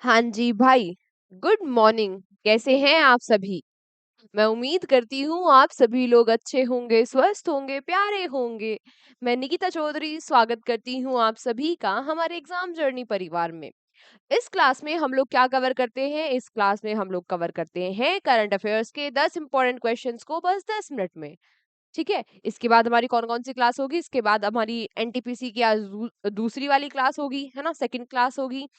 हाँ जी भाई, good morning. कैसे हैं आप सभी? मैं उम्मीद करती हूँ आप सभी लोग अच्छे होंगे, स्वस्थ होंगे, प्यारे होंगे। मैं निकिता चौधरी स्वागत करती हूँ आप सभी का हमारे एग्जाम जर्नी परिवार में। इस क्लास में हम लोग क्या कवर करते हैं? इस क्लास में हम लोग कवर करते हैं करंट अफेयर्स के 10 इंपॉर्टेंट क्वेश्चंस को बस 10 मिनट में। ठीक है, इसके बाद हमारी कौन कौन सी क्लास होगी? इसके बाद हमारी एनटीपीसी की आज दूसरी वाली क्लास होगी, है ना, सेकंड क्लास होगी।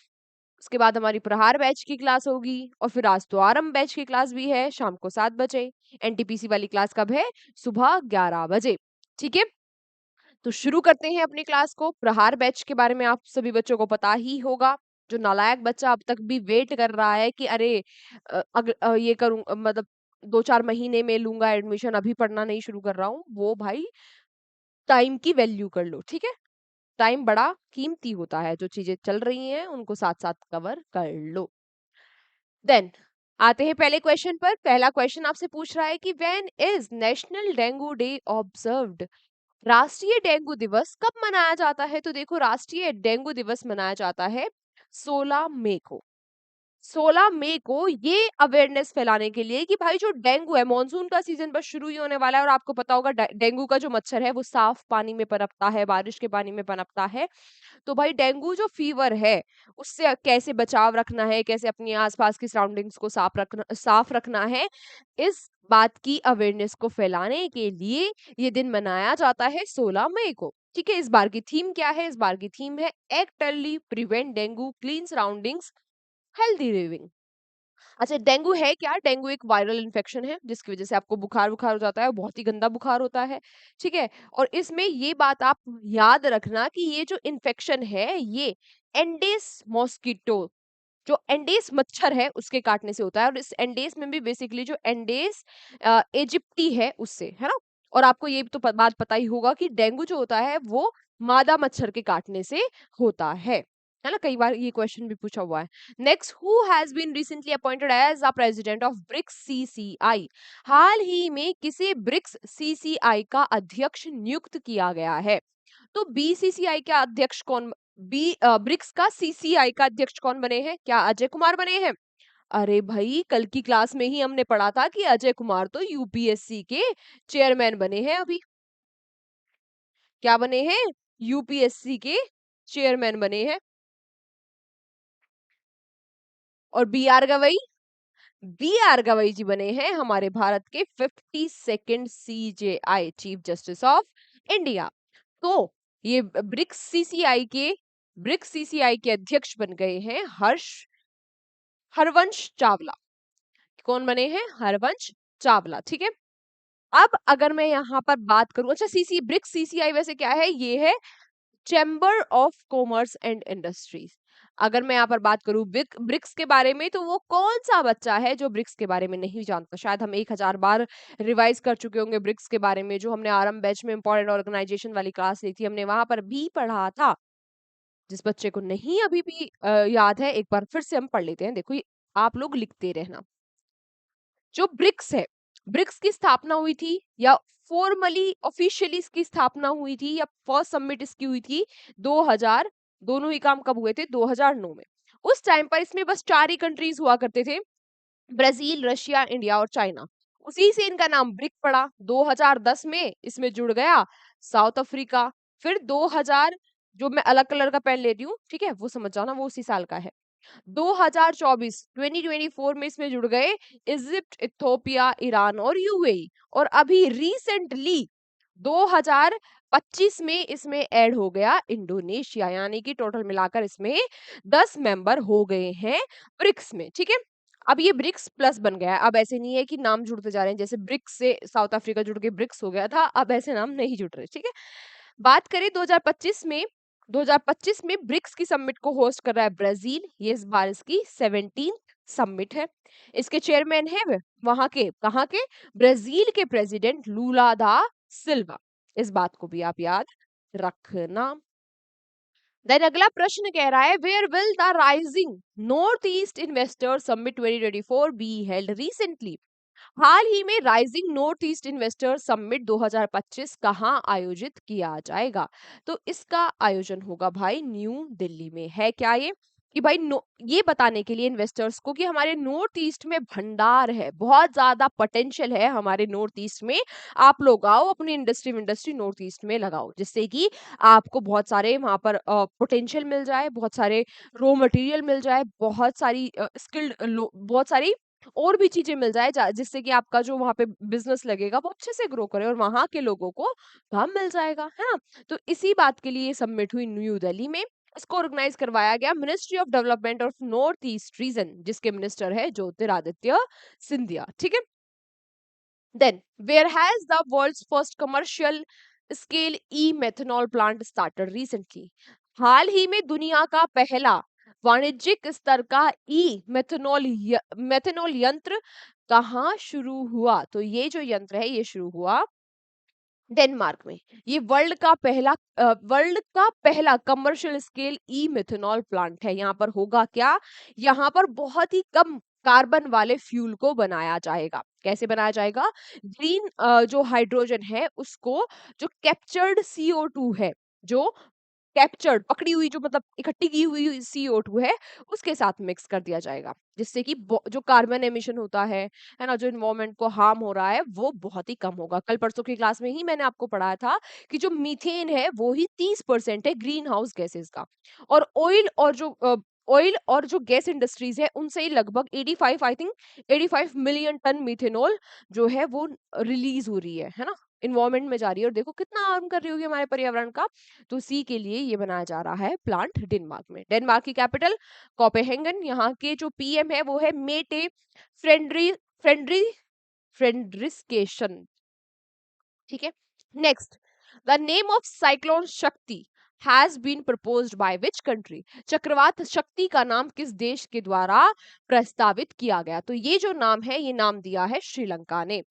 उसके बाद हमारी प्रहार बैच की क्लास होगी और फिर आज तो आरंभ बैच की क्लास भी है शाम को 7 बजे। एनटीपीसी वाली क्लास कब है? सुबह 11 बजे। ठीक है, तो शुरू करते हैं अपनी क्लास को। प्रहार बैच के बारे में आप सभी बच्चों को पता ही होगा। जो नालायक बच्चा अब तक भी वेट कर रहा है कि अरे ये करूं, मतलब 2-4 महीने में लूंगा एडमिशन, अभी पढ़ना नहीं शुरू कर रहा हूँ, वो भाई टाइम की वैल्यू कर लो। ठीक है, टाइम बड़ा कीमती होता है, जो चीजें चल रही हैं उनको साथ साथ कवर कर लो। देन आते हैं पहले क्वेश्चन पर। पहला क्वेश्चन आपसे पूछ रहा है कि when is national dengue day observed? राष्ट्रीय डेंगू दिवस कब मनाया जाता है? तो देखो, राष्ट्रीय डेंगू दिवस मनाया जाता है 16 मई को। 16 मई को ये अवेयरनेस फैलाने के लिए कि भाई जो डेंगू है, मॉनसून का सीजन बस शुरू ही होने वाला है और आपको पता होगा डेंगू का जो मच्छर है वो साफ पानी में पनपता है, बारिश के पानी में पनपता है। तो भाई डेंगू जो फीवर है उससे कैसे बचाव रखना है, कैसे अपनी आसपास की सराउंडिंग्स को साफ रखना है, इस बात की अवेयरनेस को फैलाने के लिए ये दिन मनाया जाता है 16 मई को। ठीक है, इस बार की थीम क्या है? इस बार की थीम है act early, prevent dengue, clean surroundings, healthy living. अच्छा, डेंगू है क्या? डेंगू एक वायरल इन्फेक्शन है जिसकी वजह से आपको बुखार बुखार हो जाता है, बहुत ही गंदा बुखार होता है। ठीक है, और इसमें ये बात आप याद रखना कि ये जो इन्फेक्शन है ये एंडेस मॉस्किटो, जो एंडेस मच्छर है उसके काटने से होता है। और इस एंडेस में भी बेसिकली जो एंडेस इजिप्टी है उससे, है ना। और आपको ये तो बात पता ही होगा कि डेंगू जो होता है वो मादा मच्छर के काटने से होता है ना। कई बार ये क्वेश्चन भी पूछा हुआ है। Next, who has been recently appointed as a president of BRICS CCI? हाल ही में किसे ब्रिक्स सीसीआई का अध्यक्ष नियुक्त किया गया है? तो बीसीसीआई का अध्यक्ष कौन, ब्रिक्स का सीसीआई का अध्यक्ष कौन बने हैं? क्या अजय कुमार बने हैं? अरे भाई, कल की क्लास में ही हमने पढ़ा था कि अजय कुमार तो यूपीएससी के चेयरमैन बने हैं अभी। क्या बने हैं? यूपीएससी के चेयरमैन बने हैं। और बी आर गवई जी बने हैं हमारे भारत के 52nd CJI, chief justice of India. तो ये ब्रिक्स सीसीआई के अध्यक्ष बन गए हैं हरवंश चावला। कौन बने हैं? हरवंश चावला। ठीक है, अब अगर मैं यहाँ पर बात करूं, अच्छा, ब्रिक्स सीसीआई वैसे क्या है? ये है chamber of commerce and industries. अगर मैं यहाँ पर बात करूं ब्रिक्स के बारे में, तो वो कौन सा बच्चा है जो ब्रिक्स के बारे में नहीं जानता? शायद हम 1000 बार रिवाइज कर चुके होंगे ब्रिक्स के बारे में। जो हमने आरंभ बैच में इंपॉर्टेंट ऑर्गेनाइजेशन वाली क्लास ली थी, हमने वहां पर भी पढ़ा था। जिस बच्चे को नहीं अभी भी याद है, एक बार फिर से हम पढ़ लेते हैं। देखो, आप लोग लिखते रहना। जो ब्रिक्स है, ब्रिक्स की स्थापना हुई थी या फॉर्मली ऑफिशियली इसकी स्थापना हुई थी या फर्स्ट समिट इसकी हुई थी 2000, दोनों ही काम कब हुए थे? 2009 में। उस टाइम पर इसमें बस 4 ही कंट्रीज हुआ करते थे, ब्राजील, रशिया, इंडिया और चाइना। उसी से इनका नाम ब्रिक पड़ा। 2010 में इसमें जुड़ गया साउथ अफ्रीका। फिर 2000, जो मैं अलग कलर का पेन ले रही हूँ, ठीक है, वो समझ जाना, वो उसी साल का है। 2024 2024 में इसमें जुड़ गए इजिप्ट, इथोपिया, ईरान और यूएई। और अभी रिसेंटली 2025 में इसमें ऐड हो गया इंडोनेशिया। यानी कि टोटल मिलाकर इसमें 10 मेंबर हो गए हैं ब्रिक्स में। ठीक है, अब ये ब्रिक्स प्लस बन गया है। अब ऐसे नहीं है कि नाम जुड़ते जा रहे हैं, जैसे ब्रिक्स से साउथ अफ्रीका जुड़ के ब्रिक्स हो गया था, अब ऐसे नाम नहीं जुड़ रहे। ठीक है, बात करें 2025 में ब्रिक्स की समिट को होस्ट कर रहा है ब्राजील। ये इस बार इसकी 17th समिट है। इसके चेयरमैन है वहां के, कहाँ के? ब्राजील के प्रेसिडेंट लूला दा सिल्वा। इस बात को भी आप याद रखना। देन अगला प्रश्न कह रहा है, where will the rising north east investor summit 2024 be held recently? हाल ही में rising north east investor summit 2025 कहाँ आयोजित किया जाएगा? तो इसका आयोजन होगा भाई न्यू दिल्ली में। है क्या ये? कि भाई ये बताने के लिए इन्वेस्टर्स को कि हमारे नॉर्थ ईस्ट में भंडार है, बहुत ज्यादा पोटेंशियल है हमारे नॉर्थ ईस्ट में। आप लोग आओ अपनी इंडस्ट्री नॉर्थ ईस्ट में लगाओ, जिससे कि आपको बहुत सारे वहां पर पोटेंशियल मिल जाए, बहुत सारे रॉ मटेरियल मिल जाए, बहुत सारी स्किल्ड, बहुत सारी और भी चीजें मिल जाए, जिससे कि आपका जो वहां पे बिजनेस लगेगा वो अच्छे से ग्रो करे और वहां के लोगों को काम मिल जाएगा, है ना। तो इसी बात के लिए ये सबमिट हुई न्यू दिल्ली में। इसको ऑर्गेनाइज करवाया गया ministry of development of north east region, जिसके मिनिस्टर है ज्योतिरादित्य सिंधिया, ठीक है। Then where has the world's first commercial scale e methanol plant started recently. हाल ही में दुनिया का पहला वाणिज्यिक स्तर का ई मेथनॉल यंत्र कहाँ शुरू हुआ? तो ये जो यंत्र है ये शुरू हुआ डेनमार्क में। ये वर्ल्ड का पहला कमर्शियल स्केल ई मिथेनॉल प्लांट है। यहाँ पर होगा क्या, यहाँ पर बहुत ही कम कार्बन वाले फ्यूल को बनाया जाएगा। कैसे बनाया जाएगा? ग्रीन जो हाइड्रोजन है उसको, जो कैप्चर्ड CO2 है, जो कैप्चर्ड पकड़ी हुई, जो मतलब इकट्ठी की हुई CO2 है, उसके साथ मिक्स कर दिया जाएगा, जिससे कि जो कार्बन एमिशन होता है ना, जो इन्वायरमेंट को हार्म हो रहा है वो बहुत ही कम होगा। कल परसों की क्लास में ही मैंने आपको पढ़ाया था कि जो मीथेन है वो ही 30% है ग्रीन हाउस गैसेस का। और ऑयल और जो गैस इंडस्ट्रीज है उनसे ही लगभग 85, I think 85 million tonne methanol जो है वो रिलीज हो रही है ना, इन्वायरमेंट में जा रही है। और देखो कितना हार्म कर रही होगी हमारे पर्यावरण का। तो उसी के लिए ये बनाया जा रहा है प्लांट डेनमार्क में। डेनमार्क की कैपिटल कोपेनहेगन। यहाँ के जो PM है वो है मेटे फ्रेंड्री फ्रेंड्री फ्रेंड्रिस्केशन, ठीक है। Next, the name of cyclone Shakti has been proposed by which country. चक्रवात शक्ति का नाम किस देश के द्वारा प्रस्तावित किया गया? तो ये जो नाम है ये नाम दिया है श्रीलंका ने।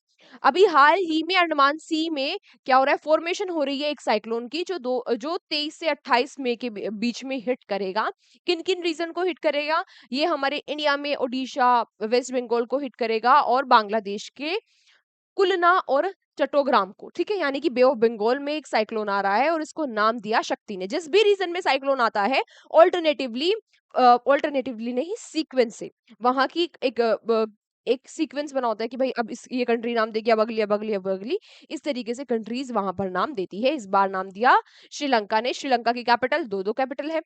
अभी हाल ही में अंडमान सी में क्या हो रहा है, फॉर्मेशन हो रही है एक साइक्लोन की, जो 23 से 28 मई के बीच में हिट करेगा। किन किन रीजन को हिट करेगा? ये हमारे इंडिया में ओडिशा, वेस्ट बंगाल को हिट करेगा और बांग्लादेश के कुलना और चट्टोग्राम को, ठीक है। यानी कि बे ऑफ बंगाल में एक साइक्लोन आ रहा है और इसको नाम दिया शक्ति ने। जिस भी रीजन में साइक्लोन आता है, ऑल्टरनेटिवली नहीं, सीक्वेंस से वहां की एक सीक्वेंस बना होता है कि भाई अब ये कंट्री नाम देगी, अब अगली, अब अगली, अब अगली। इस तरीके से कंट्रीज वहां पर नाम देती है। इस बार नाम दिया श्रीलंका ने। श्रीलंका की कैपिटल, दो कैपिटल है,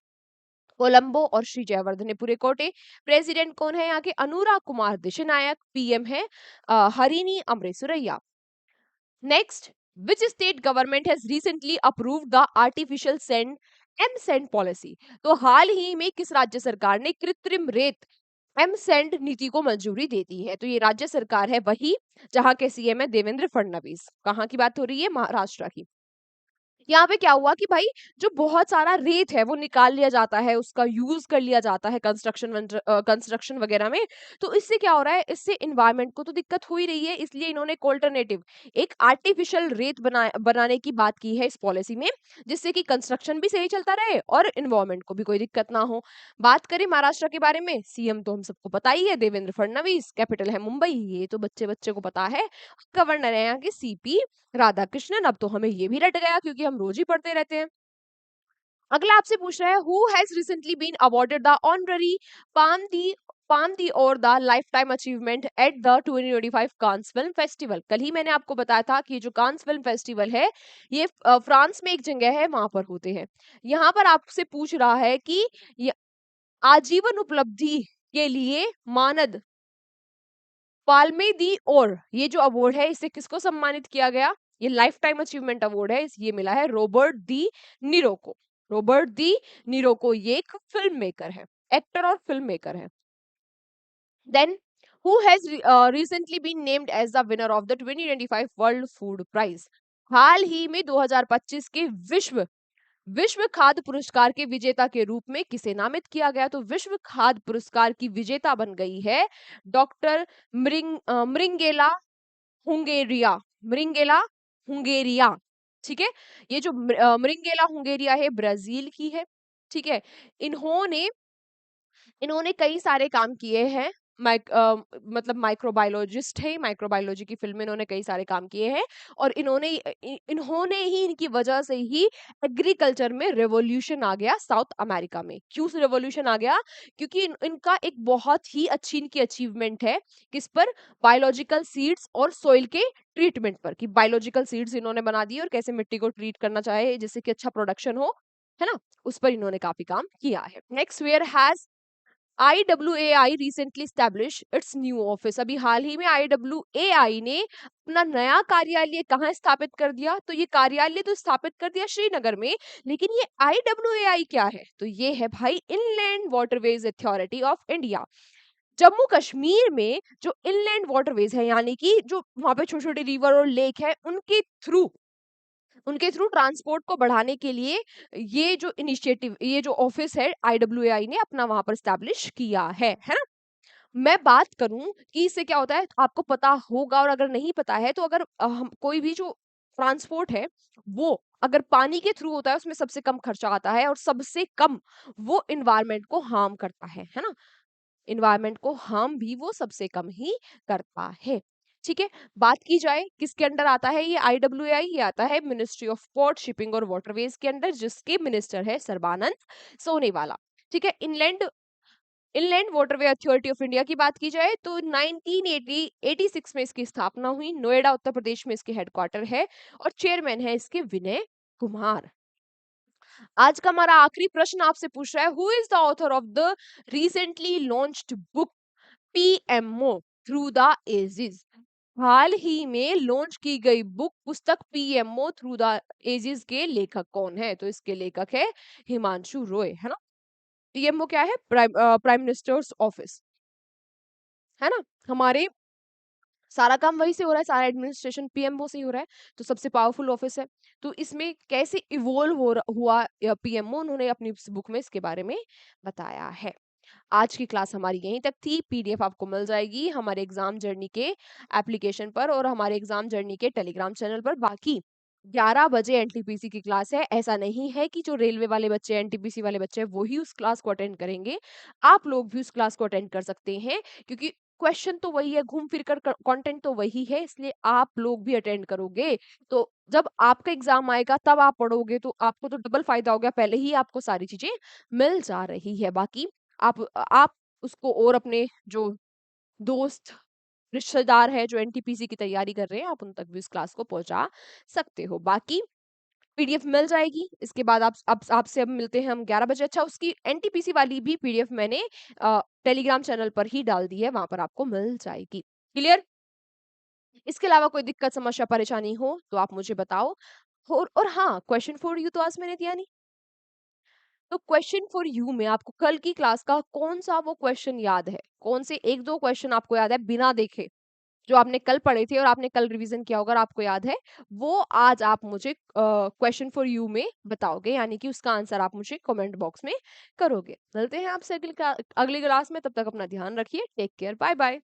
कोलंबो और श्री जयवर्धनेपुरे कोटे। प्रेसिडेंट कौन है यहाँ के? अनुराग कुमार दिशनायक। PM है Harini अमरेसुरैया। Next, which state government has recently approved the artificial sand M-Sand policy? तो हाल ही में किस राज्य सरकार ने कृत्रिम रेत M-Sand नीति को मंजूरी दे दी है? तो ये राज्य सरकार है वही जहां के CM है देवेंद्र फडणवीस। कहाँ की बात हो रही है? महाराष्ट्र की। यहाँ पे क्या हुआ कि भाई जो बहुत सारा रेत है वो निकाल लिया जाता है, उसका यूज कर लिया जाता है कंस्ट्रक्शन वगैरह में। तो इससे क्या हो रहा है, इससे इन्वायरमेंट को तो दिक्कत हो ही रही है। इसलिए इन्होंने एक ऑल्टरनेटिव, एक आर्टिफिशियल रेत बनाने की बात की है इस पॉलिसी में, जिससे कि कंस्ट्रक्शन भी सही चलता रहे और इन्वायरमेंट को भी कोई दिक्कत ना हो। बात करें महाराष्ट्र के बारे में, CM तो हम सबको पता ही है देवेंद्र फडणवीस, कैपिटल है मुंबई, ये तो बच्चे बच्चे को पता है। गवर्नर है यहाँ के CP राधाकृष्णन। अब तो हमें ये भी रट गया क्योंकि हम रोज ही पढ़ते रहते हैं। अगला आपसे पूछ रहा है, who has recently been awarded the honorary Palme d'Or the lifetime achievement at the 2025 Cannes film festival. कल ही मैंने आपको बताया था कि जो कांस फिल्म फेस्टिवल है ये फ्रांस में एक जगह है, वहां पर होते हैं। यहाँ पर आपसे पूछ रहा है कि ये आजीवन उपलब्धि के लिए मानद पाल्मे दी और ये जो अवार्ड है इसे किसको सम्मानित किया गया? ये लाइफ टाइम अचीवमेंट अवार्ड है, ये मिला है रॉबर्ट दी नीरो को। रॉबर्ट दी नीरो को, ये एक फिल्म मेकर है, एक्टर और फिल्म मेकर है। Then who has recently been named as the winner of the 2025 world food prize. हाल ही में 2025 के विश्व खाद्य पुरस्कार के विजेता के रूप में किसे नामित किया गया? तो विश्व खाद्य पुरस्कार की विजेता बन गई है डॉक्टर मृंगेला हुंगेरिया। मृंगेला हुंगेरिया, ठीक है। ये जो मृंगेला हुंगेरिया है ब्राजील की है, ठीक है। इन्होंने इन्होंने कई सारे काम किए हैं मतलब माइक्रोबायोलॉजिस्ट है, माइक्रोबायोलॉजी की फील्ड में इन्होंने कई सारे काम किए हैं और इन्होंने ही, इनकी वजह से ही एग्रीकल्चर में रेवोल्यूशन आ गया साउथ अमेरिका में। क्यों रेवोल्यूशन आ गया? क्योंकि इनका एक बहुत ही अच्छी इनकी अचीवमेंट है किस पर, बायोलॉजिकल सीड्स और सॉइल के ट्रीटमेंट पर, कि बायोलॉजिकल सीड्स इन्होंने बना दिए और कैसे मिट्टी को ट्रीट करना चाहे जिससे कि अच्छा प्रोडक्शन हो, है ना, उस पर इन्होंने काफी काम किया है। Next, where has IWAI recently established its new office। अभी हाल ही में IWAI ने अपना नया कार्यालय कहाँ स्थापित कर दिया? तो ये कार्यालय तो स्थापित कर दिया श्रीनगर में, लेकिन ये IWAI क्या है? तो ये है भाई inland waterways authority of India. Jammu Kashmir में जो इनलैंड वाटरवेज है, यानी कि जो वहां पे छोटे छोटे रिवर और लेक है, उनके थ्रू ट्रांसपोर्ट को बढ़ाने के लिए ये जो इनिशिएटिव, ये जो ऑफिस है IWAI ने अपना वहां पर स्टैब्लिश किया है ना। मैं बात करूं कि इससे क्या होता है, तो आपको पता होगा, और अगर नहीं पता है तो अगर हम कोई भी जो ट्रांसपोर्ट है वो अगर पानी के थ्रू होता है उसमें सबसे कम खर्चा आता है और सबसे कम वो इन्वायरमेंट को हार्म करता है ना। इन्वायरमेंट को हार्म भी वो सबसे कम ही करता है। ठीक है, बात की जाए किसके अंडर आता है ये IWAI, ये आता है मिनिस्ट्री ऑफ पोर्ट, शिपिंग और वाटरवेज के अंडर, जिसके मिनिस्टर है सर्बानंद सोनेवाला। ठीक है, inland inland waterway authority of India की बात की जाए तो 1986 में इसकी स्थापना हुई। नोएडा उत्तर प्रदेश में इसके हेडक्वार्टर है और चेयरमैन है इसके विनय कुमार। आज का हमारा आखिरी प्रश्न आपसे पूछ रहा है, who is the author of the recently launched book PMO through the ages. हाल ही में लॉन्च की गई बुक पुस्तक PMO थ्रू द एजेस के लेखक कौन है? तो इसके लेखक है हिमांशु रॉय, है ना। PMO क्या है? प्राइम मिनिस्टर्स ऑफिस, है ना। हमारे सारा काम वहीं से हो रहा है, सारा एडमिनिस्ट्रेशन PMO से ही हो रहा है, तो सबसे पावरफुल ऑफिस है। तो इसमें कैसे इवोल्व हुआ PMO, उन्होंने अपनी बुक में इसके बारे में बताया है। आज की क्लास हमारी यहीं तक थी। PDF आपको मिल जाएगी हमारे एग्जाम जर्नी के एप्लीकेशन पर और हमारे एग्जाम जर्नी के टेलीग्राम चैनल पर। बाकी 11 बजे NTPC की क्लास है। ऐसा नहीं है कि जो रेलवे वाले बच्चे, NTPC वाले बच्चे हैं, वो ही उस क्लास को अटेंड करेंगे। आप लोग भी उस क्लास को अटेंड कर सकते हैं, क्योंकि क्वेश्चन तो वही है, घूम फिर कर कंटेंट तो वही है, इसलिए आप लोग भी अटेंड करोगे तो जब आपका एग्जाम आएगा तब आप पढ़ोगे तो आपको तो डबल फायदा हो गया, पहले ही आपको सारी चीजें मिल जा रही है। बाकी आप उसको और अपने जो दोस्त रिश्तेदार है जो NTPC की तैयारी कर रहे हैं, आप उन तक भी इस क्लास को पहुंचा सकते हो। बाकी PDF मिल जाएगी। इसके बाद आपसे अब मिलते हैं हम 11 बजे। अच्छा, उसकी NTPC वाली भी PDF मैंने टेलीग्राम चैनल पर ही डाल दी है, वहां पर आपको मिल जाएगी। क्लियर? इसके अलावा कोई दिक्कत, समस्या, परेशानी हो तो आप मुझे बताओ। और हाँ, क्वेश्चन फॉर यू तो आज मैंने दिया नहीं। तो क्वेश्चन फॉर यू में आपको कल की क्लास का कौन सा वो क्वेश्चन याद है? कौन से एक दो क्वेश्चन आपको याद है बिना देखे, जो आपने कल पढ़े थे और आपने कल रिवीजन किया होगा और आपको याद है, वो आज आप मुझे क्वेश्चन फॉर यू में बताओगे, यानी कि उसका आंसर आप मुझे कमेंट बॉक्स में करोगे। मिलते हैं आपसे अगली क्लास में, तब तक अपना ध्यान रखिए। Take care, bye bye.